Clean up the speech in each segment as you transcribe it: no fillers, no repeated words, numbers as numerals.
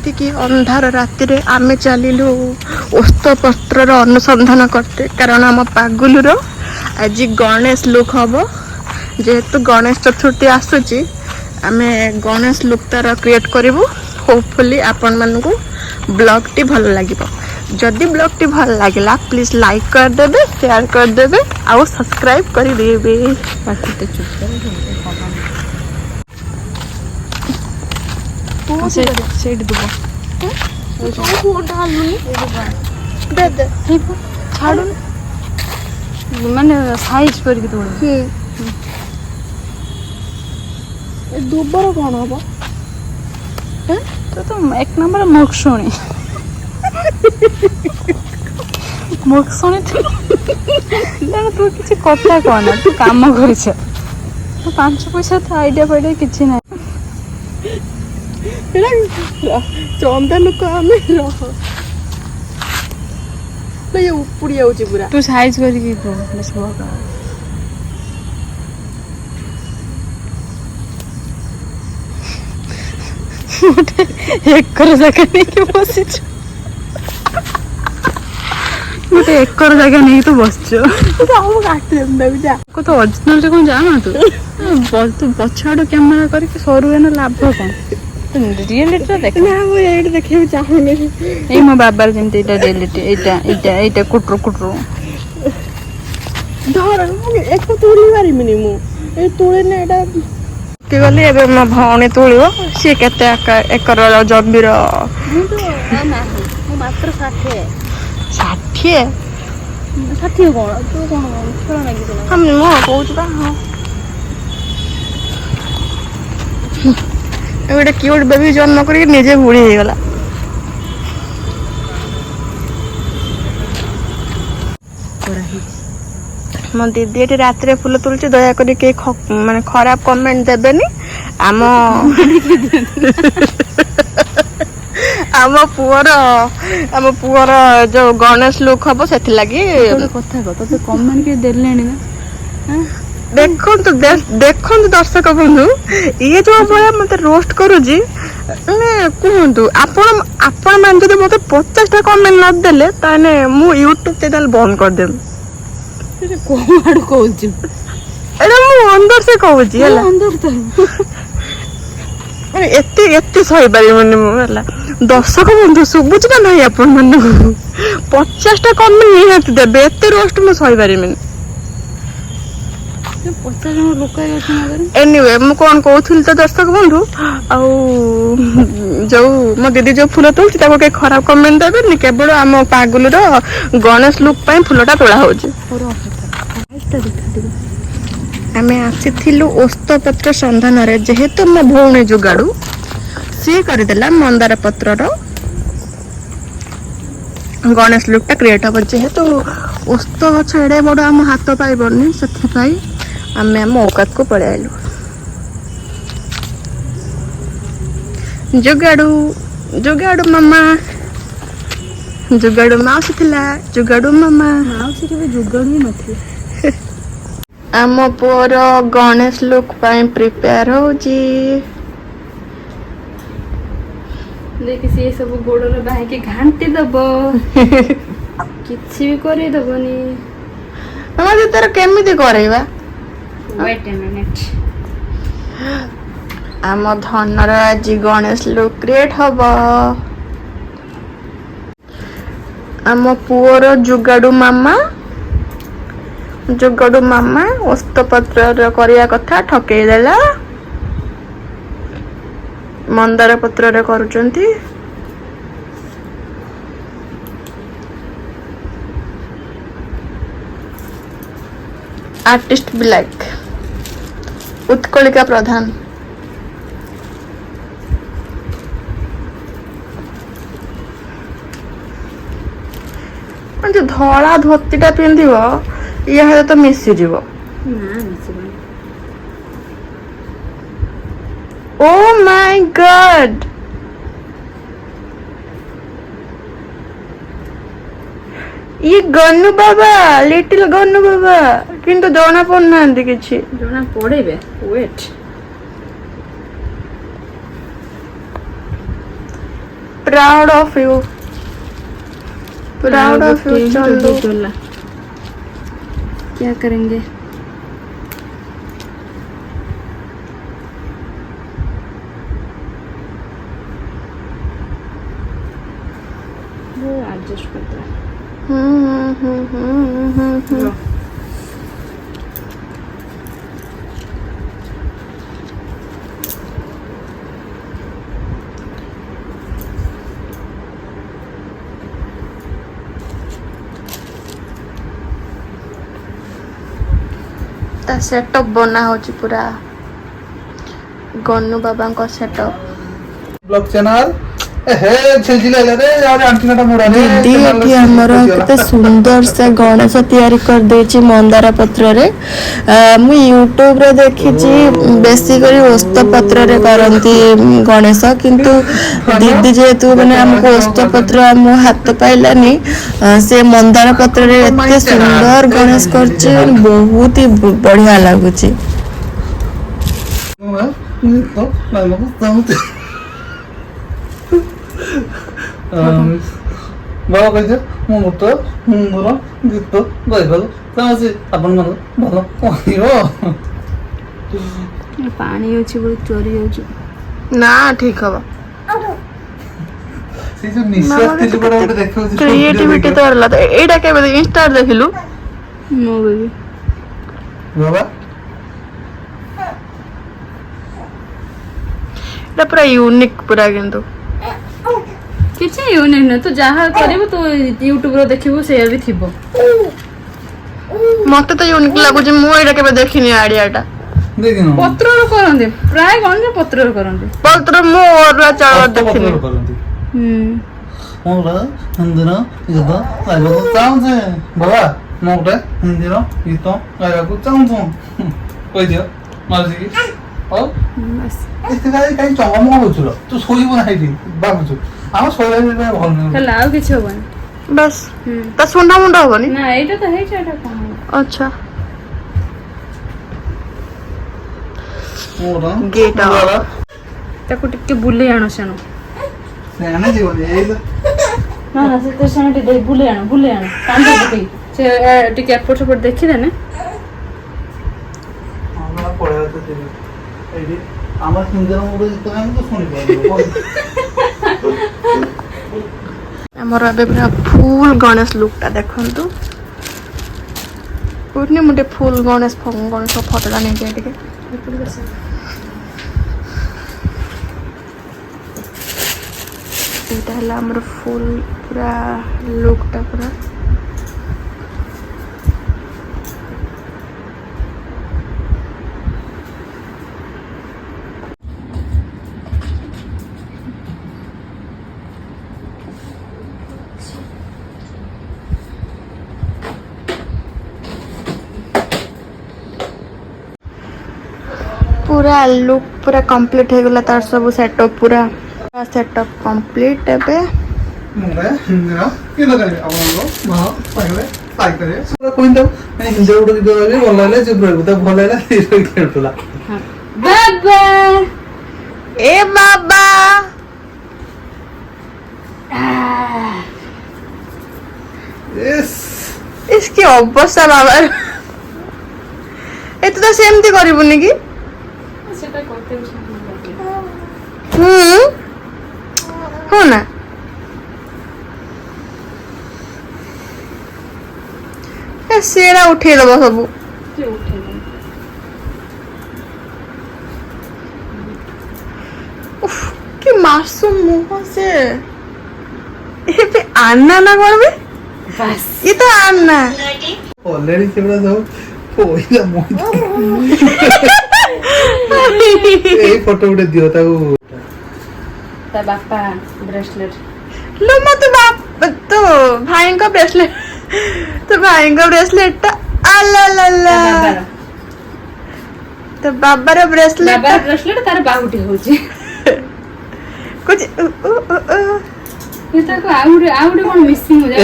ଏତିକି ଅନ୍ଧାର ରାତିରେ ଆମେ ଚାଲିଲୁ ଓସ୍ତପତ୍ରର ଅନୁସନ୍ଧାନ କରତେ, କାରଣ ଆମ ପାଗୁଲୁର ଆଜି ଗଣେଶ ଲୁକ୍ ହବ। ଯେହେତୁ ଗଣେଶ ଚତୁର୍ଥୀ ଆସୁଛି, ଆମେ ଗଣେଶ ଲୁକ୍ ତାର କ୍ରିଏଟ୍ କରିବୁ। ହୋପଫୁଲି ଆପଣମାନଙ୍କୁ ବ୍ଲଗ୍ଟି ଭଲ ଲାଗିବ। ଯଦି ବ୍ଲଗ୍ଟି ଭଲ ଲାଗିଲା ପ୍ଲିଜ୍ ଲାଇକ୍ କରିଦେବେ, ସେୟାର କରିଦେବେ ଆଉ ସବସ୍କ୍ରାଇବ୍ କରିଦେବେ। ପାଟିଟେ ଚୁପ୍ କରି ସେଇଠି ଦେବ ଛାଡୁନି, ମାନେ ସାଇଜ କରିକି ତୋଳ। ଦୁବର କଣ ହବ? ତୁ ତ ଏକ ନମ୍ବର ମୁଖଶୁଣି ତେଣୁ ତୁ କିଛି କଥା କହନା, ତୁ କାମ କରିଛ। ତୁ 5 ପଇସା ତ ଆଇଡିଆ ଫାଇଡିଆ କିଛି ନାହିଁ। ଚନ୍ଦା ଲୋକ ଆମେ ଉପୁଡ଼ି ଯାଉଛି ପୁରା। ତୁ ସାଇଜ କରିକି ବେଶୀ ଭଲ। ଗୋଟେ ଏକର ଜାଗା ନେଇକି ବସିଛୁ, ଗୋଟେ ଏକର ଜାଗା ନେଇକି ତୁ ବସିଛୁ। ତ ଅରିଜିନାଲ କଣ ଜାଣା ତୁ? ତୁ ପଛ ଆଡୁ କ୍ୟାମେରା କରିକି ସରୁ ଏନେ ଲାଭ କଣ? ରିଏଲିଟିଟା ଦେଖ। ମୁଁ ଏଇଠି ଦେଖିବାକୁ ଚାହୁଁନି। ଏଇ ମୋ ବାବାର ଯେମିତି ଏଇଟା ରିଏଲିଟି, ଏଇଟା କୁଟରୁ କୁଟରୁ ଧର ଏକୁ ତୁଳି ପାରିବିନି ମୁଁ, ଏଇ ତୁଳିନେ ଏଇଟା ଗଲି। ଏବେ ମୋ ଭଉଣୀ ତୁଳିବ, ସିଏ କେତେ ଏକର ଜମିର। ମୁଁ ତ ନାହିଁ, ମୁଁ ମାତ୍ର 60 ଷାଠିଏ କଣ? ତୁ କଣ ଖେଳ ଲାଗିଛୁ ନା? ମୁଁ କହୁଛୁ ବା। ହଁ, ଗୋଟେ କ୍ୟୁଟ୍ ବେବି ଜନ୍ମ କରିକି ନିଜେ ବୁଢୀ ହେଇଗଲା। ମୋ ଦିଦି ଏଠି ରାତିରେ ଫୁଲ ତୁଳୁଛି, ଦୟାକରି କେହି ମାନେ ଖରାପ କମେଣ୍ଟ ଦେବେନି। ଆମ ପୁଅର ଯୋଉ ଗଣେଶ ଲୁକ୍ ହବ, ସେଥିଲାଗି। ଗୋଟେ କଥା କହ, ତତେ କମେଣ୍ଟ କିଏ ଦେଲେଣି ନା? ଦେଖନ୍ତୁ ଦର୍ଶକ ବନ୍ଧୁ, ଇଏ ଯୋଉ ଭଳିଆ ମତେ ରୋଷ୍ଟ କରୁଛି, ମାନେ କୁହନ୍ତୁ ଆପଣ ମାନେ ଯଦି ମତେ 50ଟା କମେଣ୍ଟ ନଦେଲେ, ତାହେଲେ ମୁଁ ୟୁଟ୍ୟୁବ ଚ୍ୟାନେଲ ବନ୍ଦ କରିଦେବି। କୋଉ ଆଡୁ କହୁଛୁ? ଏଇଟା ମୁଁ ଅନ୍ଦର ସେ କହୁଛି ହେଲା। ଏତେ ସହିପାରିବନି ମୁଁ ହେଲା। ଦର୍ଶକ ବନ୍ଧୁ ଶୁଭୁଛି ନା ନାହିଁ ଆପଣ ମାନଙ୍କୁ? 50ଟା କମେଣ୍ଟ ନିହାତି ଦେବେ, ଏତେ ରୋଷ୍ଟ ମୁଁ ସହିପାରିବିନି। 50 ଜଣ ଲୋକ ଅଛି ନା ଘରେ। ଏନିୱେ ମୁଁ କଣ କହୁଥିଲି ତ ଦର୍ଶକ ବନ୍ଧୁ, ଆଉ ଯୋଉ ମୋ ଦିଦି ଯୋଉ ଫୁଲ ତୋଳୁଛି ତାକୁ କେହି ଖରାପ କମେଣ୍ଟ ଦେବେନି। କେବଳ ଆମ ପାଗୁଲୁର ଗଣେଶ ଲୁକ୍ ପାଇଁ ଫୁଲଟା ତୋଳା ହଉଛି। ଆମେ ଆସିଥିଲୁ ଓସ୍ତପତ୍ର ସନ୍ଧାନରେ, ଯେହେତୁ ମୋ ଭଉଣୀ ଯୁଗାଡୁ, ସିଏ କରିଦେଲା ମନ୍ଦାର ପତ୍ରର ଗଣେଶ ଲୁକ୍ ଟା କ୍ରିଏଟ୍ ହବ। ଯେହେତୁ ଓସ୍ତ ଗଛ ଏଡେ ବଡ ଆମ ହାତ ପାଇବନି, ସେଥିପାଇଁ ଆମେ ଆମ ଔକାତକୁ ପଳେଇ ଆଇଲୁ। ଯୁଗାଡୁ ମାମା, ଯୁଗାଡୁ ମାଉସୀ ଥିଲା, ଯୁଗାଡୁ ମାମା। ମାଉସୀ କେବେ ଯୁଗାଡୁ ହିଁ ନଥିଲା। ଆମ ପୁଅର ଗଣେଶ ଲୁକ୍ ପାଇଁ ପ୍ରିପେୟାର ହଉଛି। ଦେଖି ସିଏ ସବୁ ଗୋଡରେ ବାହିକି ଘାଣ୍ଟି ଦବ, କିଛି ବି କରିଦବନି। ଆମ ତାର କେମିତି କରେଇବା? Wait a minute. ଆମ ଧନର ଆଜି ଗଣେଶ ଲୁକ୍ କ୍ରିଏଟ୍ ହବ। ଆମ ପୁଅର ଯୁଗାଡୁ ମାମା ଓସ୍ତପତ୍ରର କରିବା କଥା ଠକେଇ ଦେଲା। ମନ୍ଦାର ପତ୍ରରେ କରୁଛନ୍ତି। ଆର୍ଟିଷ୍ଟ ବ୍ଲାକ୍ ଉତ୍କଳିକା ପ୍ରଧାନ। ଯୋଉ ଧଳା ଧୋତିଟା ପିନ୍ଧିବ, ଇଏ ସହିତ ମିଶିଯିବ। ଓ ମାଇ ଗଡ୍, ଇଏ ଗନୁ ବାବା, ଲିଟିଲ ଗନୁ ବାବା, କିନ୍ତୁ ଜଣା ପଡୁନାହାନ୍ତି କିଛି। ଜଣା ପଡିବେ, wait. Proud of you, proud of you Chandu. क्या करेंगे? एडजस्ट करते हैं। सेटअप बना हो पूरा गन्नू बाबा को सेटअप ब्लॉग चैनल दीदी एठी हमर केते सुंदर से गणेश तैयारी कर देछि मंदार पत्र रे। मु यूट्यूब रे देखिछि बेसिकली ओस्त पत्र रे करंती गणेश, किंतु दीदी जेतु माने हमको ओस्त पत्र हम हाथ पाइलानी से मंदार पत्र रे एते सुंदर गणेश करछि, बहुत ही बढ़िया लागुछि। बाबा कहते ମୁଁ ଗୋଟେ ସୁନ୍ଦର ଗୀତ ଗାଇବାକୁ ଚାହୁଁଛି, ଆପଣଙ୍କର ଭଲ କହିବ। ପାଣି ଅଛି ବହୁତ ଚୋରି ଯାଉଛି ନା ଠିକ ହବ। ସେ ଯୋଉ ନିଶ୍ୱାସ ଥିଲି ଗୋଟେ ଦେଖଉଛି କ୍ରିଏଟିଭିଟି ତ ହେଲା ତ ଏଇଟା କେବେ ଇନଷ୍ଟା ଦେଖିଲୁ ମୋ ବେବି ବାବା এটা পুরা यूनिक পুরা কিন্তু କିଛି ୟୁନିକ୍ ନୁହେଁ। ତୁ ଯାହା କରିବୁ ତୁ ୟୁଟ୍ୟୁବ ରେ ଦେଖିବୁ ସେଇଆ ବି ଥିବ। ମତେ ତ यूनिक ଲାଗୁଛି, ମୁଁ ଏଇଟା କେବେ ଦେଖିନି ଆଇଡିଆଟା। ଦେଖିନ ପତ୍ରରେ କରନ୍ତି ପ୍ରାୟ ଗଣରେ ପତ୍ରରେ କରନ୍ତି। ପତ୍ର ମୁଁ ଅରୁଆ ଚାଉଳ ଦେଖିନି। ମୁଁ ଗୋଟେ ହିନ୍ଦୀର ଗୀତ ଗାଇବାକୁ ଚାହୁଁଛି ବାବା, ମୁଁ ଗୋଟେ ହିନ୍ଦୀର ଗୀତ ଗାଇବାକୁ ଚାହୁଁଛୁ, କହିଦିଅ ମାଉସୀ। ହଉ ଏତେ କାହିଁ ଚଙ୍ଗମଙ୍ଗ ହଉଛୁ? ତୁ ଶୋଇବୁ ନା ଏଇଠି ଭାବୁଛୁ? ଆମ ଶୋଇବା ଭଲ ନୁହେଁ। ହେଲା ଆଉ କିଛି ହବନି बस ତା ସୁଣ୍ଡା ମୁଣ୍ଡା ହବନି ନା। ଏଇଟା ତ ହେଇଛି, ଏଇଟା କଣ अच्छा ମୁଁ ଗୋଟେ गेट ତାକୁ ଟିକେ ବୁଲେଇ ଆଣ ସେଣୁ। ସେଣେ ଯିବନି ଏଇ ନା ନା ସେ ସେଣୁ ଟିକେ ବୁଲେଇ ଆଣ କାନ୍ଦ ପକେଇ ସେ ଟିକେ ଏପଟ ସେପଟ ଦେଖିଦେନେ আমরা পড়ে আছে দিদি এইটি আমার হিন্দীর মধ্যে গীত আমি তো শুনি পারি। ଆମର ଏବେ ପୁରା ଫୁଲ ଗଣେଶ ଲୁକଟା ଦେଖନ୍ତୁ। କୋଉଠି ମୁଁ ଟିକେ ଫୁଲ ଗଣେଶ ଫଟୋଟା ନେଇଯାଏ ଟିକେ। ଏଇଟା ହେଲା ଆମର ଫୁଲ ପୁରା ଲୁକଟା ପୁରା। पूरा लुक पूरा कंप्लीट हो गला, तार सब सेटअप पूरा सेटअप कंप्लीट एबे मुंडे हिंदीर गीत गाइबे आपनको मां पाइले पाइ करे पूरा कोइन दो मैं हिंदी उड गीत गाइबे भल लागले जे प्रभु त भल लागला से खेलतला। बाबा ए बाबा यस इसकी अवस्था बाबा ए तो सेमती करबुनी की সেটা করতে हो ना सेरा उठे दब सब कि मासूम मुंह से ये पे आना ना करबे बस ये तो आना ऑलरेडी सेबड़ा जाओ कोइला मोई এই ফটো উঠে দিও তাও তা বাপা ব্রেসলেট लो मत बाप तो भाई का ब्रेसलेट तो भाई का ब्रेसलेट अल्लाह तो बाबा रा ब्रेसलेट बाबा ब्रेसलेट तार बाहुटी होची कुछ ये ताको आउडे कोन मिसिंग हो जाय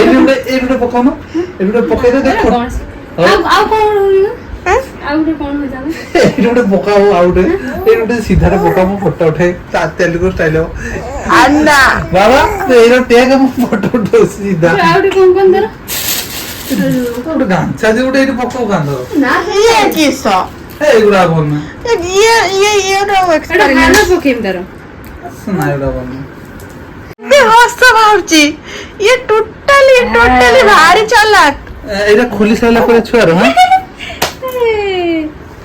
এই ভিডিও পকানো এই ভিডিও পকাই দে দেখো आउ कोन ଆଉ ଗୋଟେ କଣ ହୁଏ ଜାଣେ? ଏଇଠି ଗୋଟେ ପକାବ ଆଉ ଗୋଟେ ଏଇଠି ଗୋଟେ ସିଧାରେ ପକାବ ଫଟୋ ଉଠାଏ ତେଲୁଗୁ ଷ୍ଟାଇଲ ଆନ୍ନା ବାବା ଏଇଟା ଟେକ୍ ମୁଁ ଫଟୋ ଉଠଉଛି ସିଧା ଆଉ ଗୋଟେ କଣ କଣ ତାର? ଗୋଟେ ଗାଞ୍ଚା ଯେ ଗୋଟେ ଏଇଠି ପକାଉ କାନ୍ଦ ନା ଇଏ କିସ ଏଇଗୁଡା ଭଲ ନା ଇଏ ଇଏ ଇଏ ଏଟା ଏକ୍ସପେରିମେଣ୍ଟ ହାଲ ପକେଇବି ତାର। ନା ଏଗୁଡା ଭଲ ନା ହସ ବାହାରୁଛି ଇଏ ଟୋଟାଲି ଭାରି ଚାଲାକ ଏଇଟା ଖୋଲି ସାରିଲା ପରେ ଛୁଆର ହଁ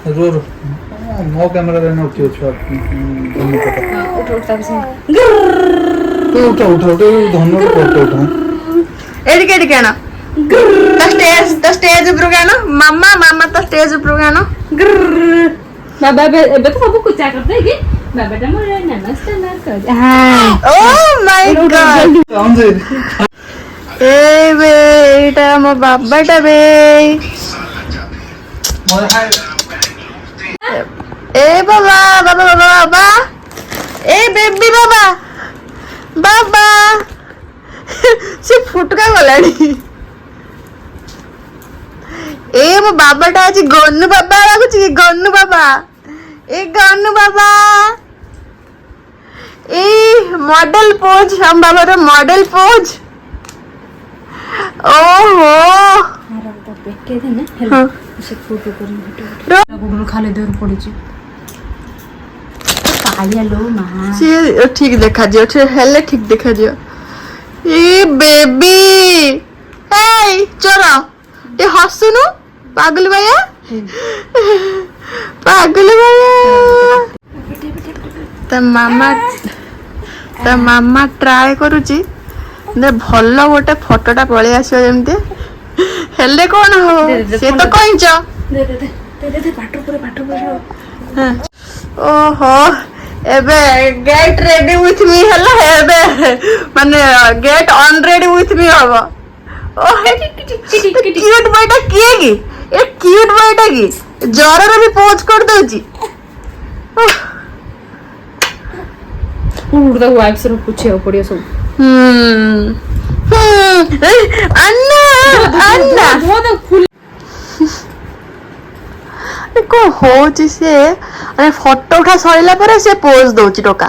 ରୋ ରୋ ମୋ କ୍ୟାମେରାରେ ନା ଉଠିବ ଛୁଆ ଉଠା ଧନୁ ଫଟୋ ଉଠା ଏଠିକି ଆଣ ତା ଷ୍ଟେଜ ଉପରକୁ ଆଣ ମାମା ତା ଷ୍ଟେଜ ଉପରକୁ ଆଣ ବାବା ଏବେ ତ ସବୁ କୁଚା କରିଦେ କି ବାବାଟା ମୋର ନମସ୍କାର ଓ ମାଇ ଗଡ୍ ଏଇଟା ମୋ ବାବାଟା ବେ ଏ ବାବା ଏ ବେବି ବାବା ସେ ଫୁଟକା ଗଲାଣି ଏ ମୋ ବାବାଟା ଆଜି ଗନୁ ବାବା ଲାଗୁଛି କି ଗନୁ ବାବା ଏ ଗନୁ ବାବା ଏଇ ମଡେଲ ପୋଜ ଆମ ବାବାର ମଡେଲ ପୋଜ ଓହୋ ପେଟେ ଦେନେ ହେଲା ସେ ଫଟୋ କରି ଗୋଡରୁ ଖାଲି ଦେହରୁ ପଡିଛି ପାଳିଆ लो ମା ସିଏ ଠିକ ଦେଖାଯିବ ହେଲେ ଠିକ ଦେଖାଯିବ ଏ ବେବି ଏଇ ଚୋର ଏ ହସୁନୁ ପାଗଲ ବାୟା ତା ମାମା ଟ୍ରାଏ କରୁଛି ଭଲ ଗୋଟେ ଫଟୋଟା ପଳେଇ ଆସିବ ଯେମିତି ହେଲେ କଣ ହବ ସେ ତ କଇଁଚ ଓହୋ ଏବେ ଗେଟ୍ ରେଡି ୱିଥ ମି ହେଲା ଏବେ ମାନେ ଗେଟ୍ ଅନ୍ ରେଡି ୱିଥ ମି ହବ କ୍ୟୁଟ୍ ବୟଟା କିଏ କି ଏ କ୍ୟୁଟ୍ ବୟଟା କି ଜ୍ୱରରେ ବି ପୋଜ କରିଦଉଛି ପୁରା ୱାଇପ୍ସ ର ପୁଛିବାକୁ ପଡିବ ସବୁ ଆନ୍ନା କଣ ହଉଛି ସେ ଫଟୋ ଉଠା ସରିଲା ପରେ ସେ ପୋଜ ଦଉଛି ଟୋକା